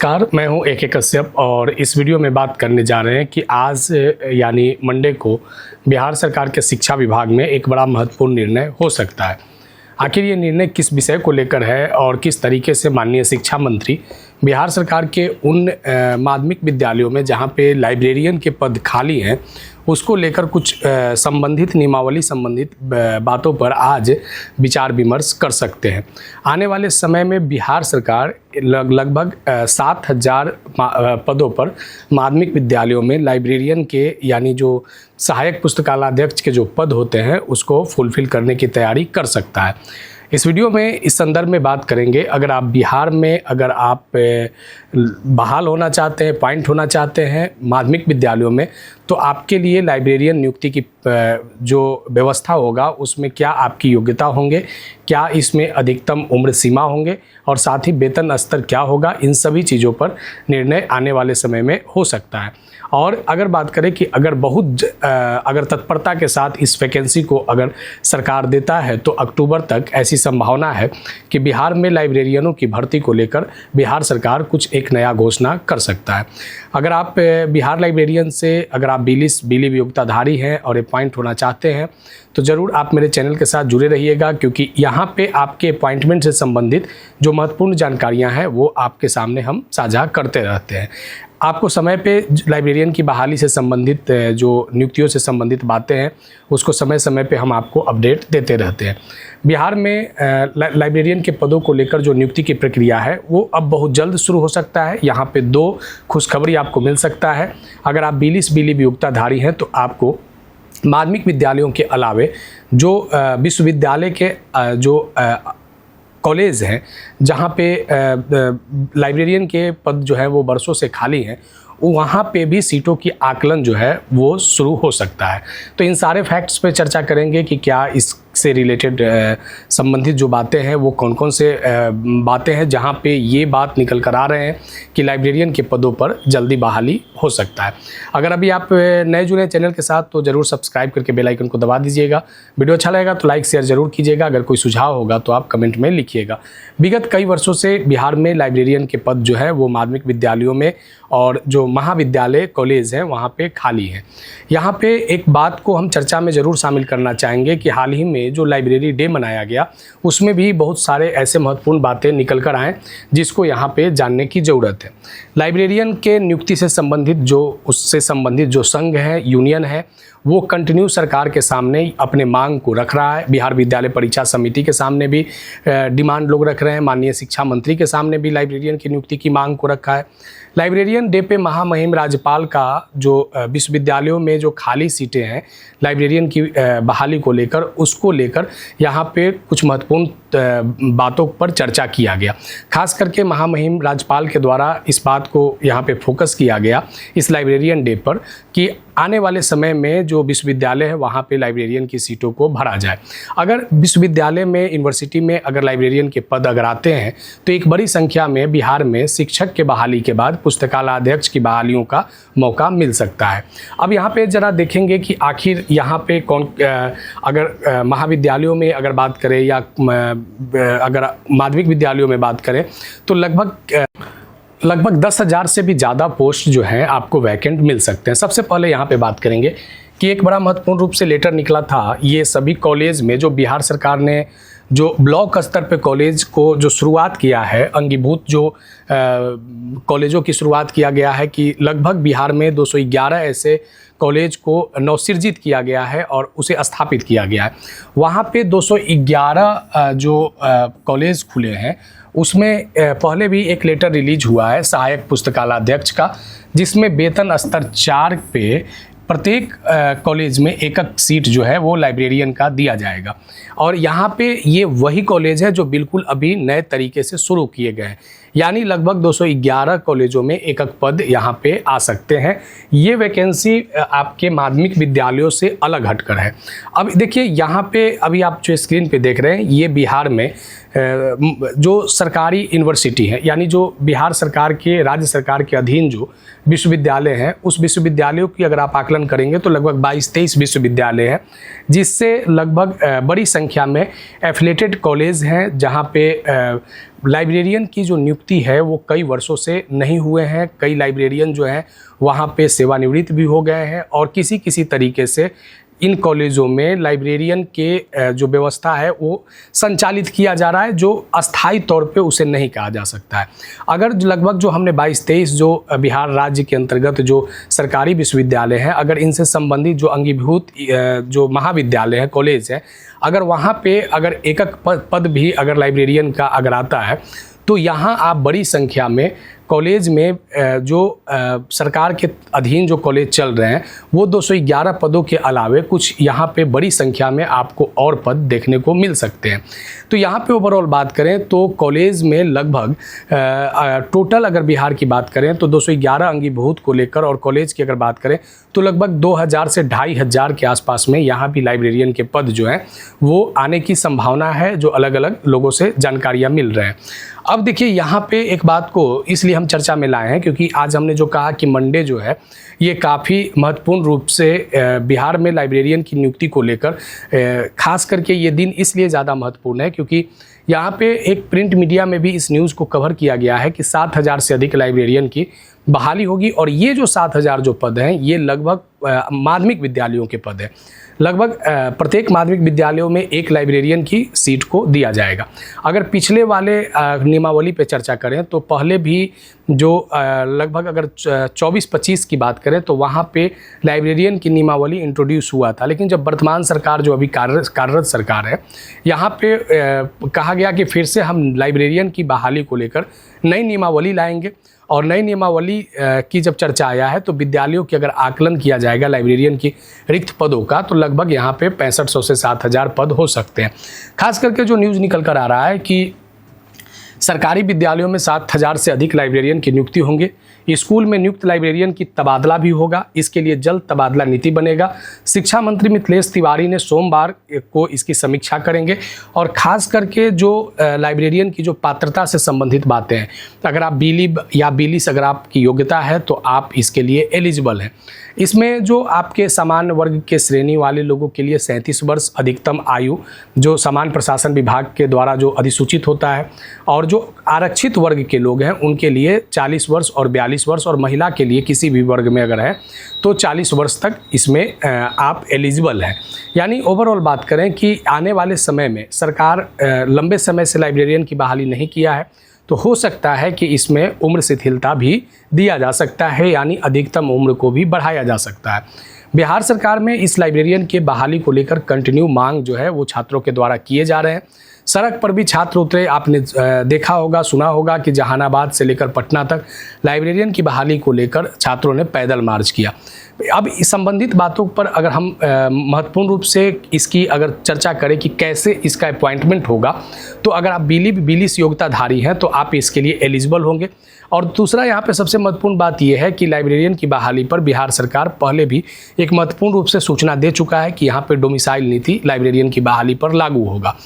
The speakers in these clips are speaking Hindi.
नमस्कार, मैं हूं AK कश्यप और इस वीडियो में बात करने जा रहे हैं कि आज यानी मंडे को बिहार सरकार के शिक्षा विभाग में एक बड़ा महत्वपूर्ण निर्णय हो सकता है। आखिर ये निर्णय किस विषय को लेकर है और किस तरीके से माननीय शिक्षा मंत्री बिहार सरकार के उन माध्यमिक विद्यालयों में जहां पे लाइब्रेरियन के पद खाली हैं उसको लेकर कुछ संबंधित नियमावली संबंधित बातों पर आज विचार विमर्श कर सकते हैं। आने वाले समय में बिहार सरकार लगभग 7,000 पदों पर माध्यमिक विद्यालयों में लाइब्रेरियन के यानी जो सहायक पुस्तकालयाध्यक्ष के जो पद होते हैं उसको फुलफिल करने की तैयारी कर सकता है। इस वीडियो में इस संदर्भ में बात करेंगे। अगर आप बिहार में अगर आप बहाल होना चाहते हैं, पॉइंट होना चाहते हैं माध्यमिक विद्यालयों में, तो आपके लिए लाइब्रेरियन नियुक्ति की जो व्यवस्था होगा उसमें क्या आपकी योग्यता होंगे, क्या इसमें अधिकतम उम्र सीमा होंगे और साथ ही वेतन स्तर क्या होगा, इन सभी चीज़ों पर निर्णय आने वाले समय में हो सकता है। और अगर बात करें कि अगर तत्परता के साथ इस वैकेंसी को अगर सरकार देता है तो अक्टूबर तक ऐसी संभावना है कि बिहार में लाइब्रेरियनों की भर्ती को लेकर बिहार सरकार कुछ एक नया घोषणा कर सकता है। अगर आप बिहार लाइब्रेरियन से अगर आप बीली योग्यताधारी हैं और अपॉइंट होना चाहते हैं तो ज़रूर आप मेरे चैनल के साथ जुड़े रहिएगा, क्योंकि यहाँ पे आपके अपॉइंटमेंट से संबंधित जो महत्वपूर्ण जानकारियाँ हैं वो आपके सामने हम साझा करते रहते हैं। आपको समय पे लाइब्रेरियन की बहाली से संबंधित जो नियुक्तियों से संबंधित बातें हैं उसको समय समय पे हम आपको अपडेट देते रहते हैं। बिहार में लाइब्रेरियन के पदों को लेकर जो नियुक्ति की प्रक्रिया है वो अब बहुत जल्द शुरू हो सकता है। यहाँ पे 2 खुशखबरी आपको मिल सकता है। अगर आप बीली योग्यताधारी हैं तो आपको माध्यमिक विद्यालयों के अलावे जो विश्वविद्यालय के जो कॉलेज हैं जहाँ पे लाइब्रेरियन के पद जो है वो बरसों से खाली हैं, वहाँ पे भी सीटों की आकलन जो है वो शुरू हो सकता है। तो इन सारे फैक्ट्स पे चर्चा करेंगे कि क्या इससे रिलेटेड संबंधित जो बातें हैं वो कौन कौन से बातें हैं जहाँ पे ये बात निकल कर आ रहे हैं कि लाइब्रेरियन के पदों पर जल्दी बहाली हो सकता है। अगर अभी आप नए जुड़े चैनल के साथ तो ज़रूर सब्सक्राइब करके बेल आइकन को दबा दीजिएगा। वीडियो अच्छा लगेगा तो लाइक शेयर ज़रूर कीजिएगा। अगर कोई सुझाव होगा तो आप कमेंट में लिखिएगा। विगत कई वर्षों से बिहार में लाइब्रेरियन के पद जो है वो माध्यमिक विद्यालयों में और जो महाविद्यालय कॉलेज हैं वहाँ पे खाली हैं। यहाँ पे एक बात को हम चर्चा में ज़रूर शामिल करना चाहेंगे कि हाल ही में जो लाइब्रेरी डे मनाया गया उसमें भी बहुत सारे ऐसे महत्वपूर्ण बातें निकल कर आएँ जिसको यहाँ पे जानने की ज़रूरत है। लाइब्रेरियन के नियुक्ति से संबंधित उससे संबंधित जो संघ है, यूनियन है, वो कंटिन्यू सरकार के सामने अपने मांग को रख रहा है। बिहार विद्यालय परीक्षा समिति के सामने भी डिमांड लोग रख रहे हैं। माननीय शिक्षा मंत्री के सामने भी लाइब्रेरियन की नियुक्ति की मांग को रखा है। लाइब्रेरियन डे पे महामहिम राज्यपाल का जो विश्वविद्यालयों में जो खाली सीटें हैं लाइब्रेरियन की बहाली को लेकर, उसको लेकर यहाँ पे कुछ महत्वपूर्ण बातों पर चर्चा किया गया। खास करके महामहिम राज्यपाल के द्वारा इस बात को यहाँ पे फोकस किया गया इस लाइब्रेरियन डे पर कि आने वाले समय में जो विश्वविद्यालय है वहाँ पे लाइब्रेरियन की सीटों को भरा जाए। अगर विश्वविद्यालय में, यूनिवर्सिटी में अगर लाइब्रेरियन के पद अगर आते हैं तो एक बड़ी संख्या में बिहार में शिक्षक के बहाली के बाद पुस्तकालयाध्यक्ष की बहालियों का मौका मिल सकता है। अब यहाँ पे ज़रा देखेंगे कि आखिर यहाँ पे कौन अगर महाविद्यालयों में अगर बात करें या अगर माध्यमिक विद्यालयों में बात करें तो लगभग 10,000 से भी ज़्यादा पोस्ट जो हैं आपको वैकेंट मिल सकते हैं। सबसे पहले यहाँ पे बात करेंगे कि एक बड़ा महत्वपूर्ण रूप से लेटर निकला था ये सभी कॉलेज में जो बिहार सरकार ने जो ब्लॉक स्तर पे कॉलेज को जो शुरुआत किया है, अंगीभूत जो कॉलेजों की शुरुआत किया गया है कि लगभग बिहार में 211 ऐसे कॉलेज को नवसृजित किया गया है और उसे स्थापित किया गया है। वहाँ पे 211 जो कॉलेज खुले हैं उसमें पहले भी एक लेटर रिलीज हुआ है सहायक पुस्तकालयाध्यक्ष का, जिसमें वेतन स्तर 4 पे प्रत्येक कॉलेज में एक सीट जो है वो लाइब्रेरियन का दिया जाएगा। और यहाँ पे ये वही कॉलेज है जो बिल्कुल अभी नए तरीके से शुरू किए गए हैं, यानी लगभग 211 कॉलेजों में एक पद यहाँ पे आ सकते हैं। ये वैकेंसी आपके माध्यमिक विद्यालयों से अलग हटकर है। अब देखिए यहाँ पे अभी आप जो स्क्रीन पे देख रहे हैं ये बिहार में जो सरकारी यूनिवर्सिटी हैं, यानी जो बिहार सरकार के, राज्य सरकार के अधीन जो विश्वविद्यालय हैं, उस विश्वविद्यालयों की अगर आप आकलन करेंगे तो लगभग 22-23 विश्वविद्यालय हैं, जिससे लगभग बड़ी संख्या में एफिलेटेड कॉलेज हैं, जहाँ पे लाइब्रेरियन की जो नियुक्ति है वो कई वर्षों से नहीं हुए हैं। कई लाइब्रेरियन जो हैं वहाँ पे सेवानिवृत्त भी हो गए हैं और किसी तरीके से इन कॉलेजों में लाइब्रेरियन के जो व्यवस्था है वो संचालित किया जा रहा है, जो अस्थायी तौर पे उसे नहीं कहा जा सकता है। अगर लगभग जो हमने 22-23 जो बिहार राज्य के अंतर्गत जो सरकारी विश्वविद्यालय हैं, अगर इनसे संबंधित जो अंगीभूत जो महाविद्यालय है, कॉलेज है, अगर वहाँ पे अगर एकक पद भी अगर लाइब्रेरियन का अगर आता है तो यहाँ आप बड़ी संख्या में कॉलेज में जो सरकार के अधीन जो कॉलेज चल रहे हैं वो 211 पदों के अलावे कुछ यहाँ पे बड़ी संख्या में आपको और पद देखने को मिल सकते हैं। तो यहाँ पे ओवरऑल बात करें तो कॉलेज में लगभग टोटल अगर बिहार की बात करें तो 211 अंगीभूत को लेकर, और कॉलेज की अगर बात करें तो लगभग 2000 से 2500 के आसपास में यहाँ भी लाइब्रेरियन के पद जो हैं वो आने की संभावना है, जो अलग अलग लोगों से जानकारियाँ मिल रहे हैं। अब देखिए यहाँ पे एक बात को इसलिए हम चर्चा में लाए हैं क्योंकि आज हमने जो कहा कि मंडे जो है ये काफ़ी महत्वपूर्ण रूप से बिहार में लाइब्रेरियन की नियुक्ति को लेकर, खास करके ये दिन इसलिए ज़्यादा महत्वपूर्ण है क्योंकि यहाँ पे एक प्रिंट मीडिया में भी इस न्यूज़ को कवर किया गया है कि 7000 से अधिक लाइब्रेरियन की बहाली होगी, और ये जो 7000 जो पद हैं ये लगभग माध्यमिक विद्यालयों के पद हैं। लगभग प्रत्येक माध्यमिक विद्यालयों में एक लाइब्रेरियन की सीट को दिया जाएगा। अगर पिछले वाले नियमावली पे चर्चा करें तो पहले भी जो लगभग अगर 24-25 की बात करें तो वहाँ पे लाइब्रेरियन की नियमावली इंट्रोड्यूस हुआ था, लेकिन जब वर्तमान सरकार जो अभी कार्यरत सरकार है, यहाँ पे कहा गया कि फिर से हम लाइब्रेरियन की बहाली को लेकर नई नियमावली लाएंगे, और नई नियमावली की जब चर्चा आया है तो विद्यालयों की अगर आकलन किया जाएगा लाइब्रेरियन की रिक्त पदों का तो लगभग यहाँ पे 6500 से 7000 पद हो सकते हैं। खास करके जो न्यूज़ निकल कर आ रहा है कि सरकारी विद्यालयों में 7000 से अधिक लाइब्रेरियन की नियुक्ति होंगे। स्कूल में नियुक्त लाइब्रेरियन की तबादला भी होगा, इसके लिए जल्द तबादला नीति बनेगा। शिक्षा मंत्री मिथिलेश तिवारी ने सोमवार को इसकी समीक्षा करेंगे, और ख़ास करके जो लाइब्रेरियन की जो पात्रता से संबंधित बातें हैं, अगर आप बीली या बीलिस अगर आपकी योग्यता है तो आप इसके लिए एलिजिबल हैं। इसमें जो आपके सामान्य वर्ग के श्रेणी वाले लोगों के लिए 37 वर्ष अधिकतम आयु जो सामान्य प्रशासन विभाग के द्वारा जो अधिसूचित होता है, और जो आरक्षित वर्ग के लोग हैं उनके लिए 40 वर्ष और 42 वर्ष, और महिला के लिए किसी भी वर्ग में अगर है तो 40 वर्ष तक इसमें आप एलिजिबल हैं। यानी ओवरऑल बात करें कि आने वाले समय में सरकार लंबे समय से लाइब्रेरियन की बहाली नहीं किया है, तो हो सकता है कि इसमें उम्र शिथिलता भी दिया जा सकता है, यानी अधिकतम उम्र को भी बढ़ाया जा सकता है। बिहार सरकार में इस लाइब्रेरियन के बहाली को लेकर कंटिन्यू मांग जो है वो छात्रों के द्वारा किए जा रहे हैं। सड़क पर भी छात्र उतरे, आपने देखा होगा, सुना होगा कि जहानाबाद से लेकर पटना तक लाइब्रेरियन की बहाली को लेकर छात्रों ने पैदल मार्च किया। अब इस संबंधित बातों पर अगर हम महत्वपूर्ण रूप से इसकी अगर चर्चा करें कि कैसे इसका अपॉइंटमेंट होगा, तो अगर आप बीलिस योग्यताधारी हैं तो आप इसके लिए एलिजिबल होंगे। और दूसरा यहाँ पे सबसे महत्वपूर्ण बात यह है कि लाइब्रेरियन की बहाली पर बिहार सरकार पहले भी एक महत्वपूर्ण रूप से सूचना दे चुका है कि यहाँ पे डोमिसाइल नीति लाइब्रेरियन की बहाली पर लागू होगा।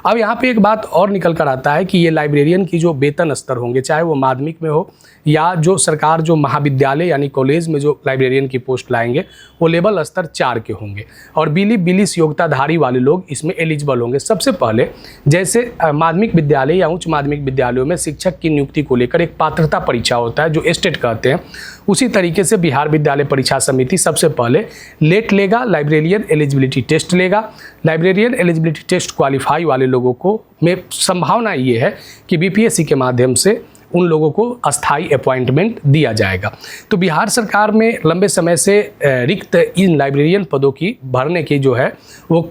अब यहाँ पे एक बात और निकल कर आता है कि ये लाइब्रेरियन की जो वेतन स्तर होंगे, चाहे वो माध्यमिक में हो या जो सरकार जो महाविद्यालय यानी कॉलेज में जो लाइब्रेरियन की पोस्ट लाएंगे वो लेवल स्तर 4 के होंगे, और बीलिस योग्यताधारी वाले लोग इसमें एलिजिबल होंगे। सबसे पहले जैसे माध्यमिक विद्यालय या उच्च माध्यमिक विद्यालयों में शिक्षक की नियुक्ति को लेकर एक पात्रता परीक्षा होता है जो एस्टेट कहते हैं, उसी तरीके से बिहार विद्यालय परीक्षा समिति सबसे पहले लेट लेगा, लाइब्रेरियन एलिजिबिलिटी टेस्ट लेगा। लाइब्रेरियन एलिजिबिलिटी टेस्ट क्वालिफाई वाले लोगों को में संभावना ये है कि बीपीएससी के माध्यम से उन लोगों को अस्थायी अपॉइंटमेंट दिया जाएगा। तो बिहार सरकार में लंबे समय से रिक्त इन लाइब्रेरियन पदों की भरने की जो है वो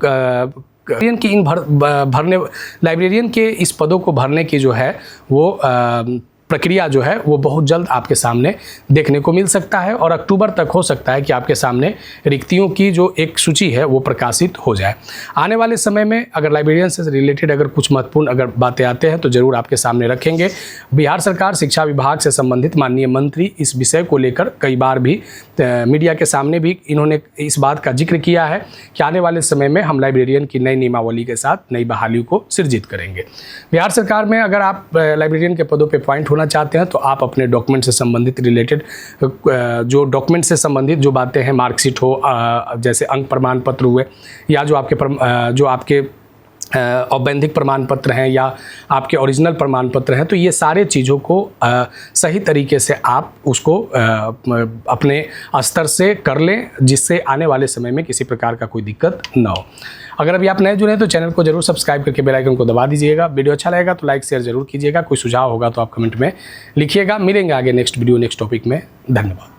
लाइब्रेरियन के इस पदों को भरने की जो है वो प्रक्रिया जो है वो बहुत जल्द आपके सामने देखने को मिल सकता है और अक्टूबर तक हो सकता है कि आपके सामने रिक्तियों की जो एक सूची है वो प्रकाशित हो जाए। आने वाले समय में अगर लाइब्रेरियन से रिलेटेड अगर कुछ महत्वपूर्ण अगर बातें आते हैं तो ज़रूर आपके सामने रखेंगे। बिहार सरकार शिक्षा विभाग से संबंधित माननीय मंत्री इस विषय को लेकर कई बार भी मीडिया के सामने भी इन्होंने इस बात का जिक्र किया है कि आने वाले समय में हम लाइब्रेरियन की नई नियमावली के साथ नई बहाली को सृजित करेंगे। बिहार सरकार में अगर आप लाइब्रेरियन के पदों पे अपॉइंट होना चाहते हैं तो आप अपने डॉक्यूमेंट से संबंधित रिलेटेड जो डॉक्यूमेंट से संबंधित जो बातें हैं, मार्कशीट हो, जैसे अंक प्रमाण पत्र हुए या जो आपके औपबंधिक प्रमाण पत्र हैं या आपके ओरिजिनल प्रमाण पत्र हैं, तो ये सारे चीज़ों को सही तरीके से आप उसको अपने स्तर से कर लें, जिससे आने वाले समय में किसी प्रकार का कोई दिक्कत ना हो। अगर अभी आप नए जुड़े हैं तो चैनल को जरूर सब्सक्राइब करके बेल आइकन को दबा दीजिएगा। वीडियो अच्छा लगेगा तो लाइक शेयर जरूर कीजिएगा। कोई सुझाव होगा तो आप कमेंट में लिखिएगा। मिलेंगे आगे नेक्स्ट वीडियो नेक्स्ट टॉपिक में। धन्यवाद।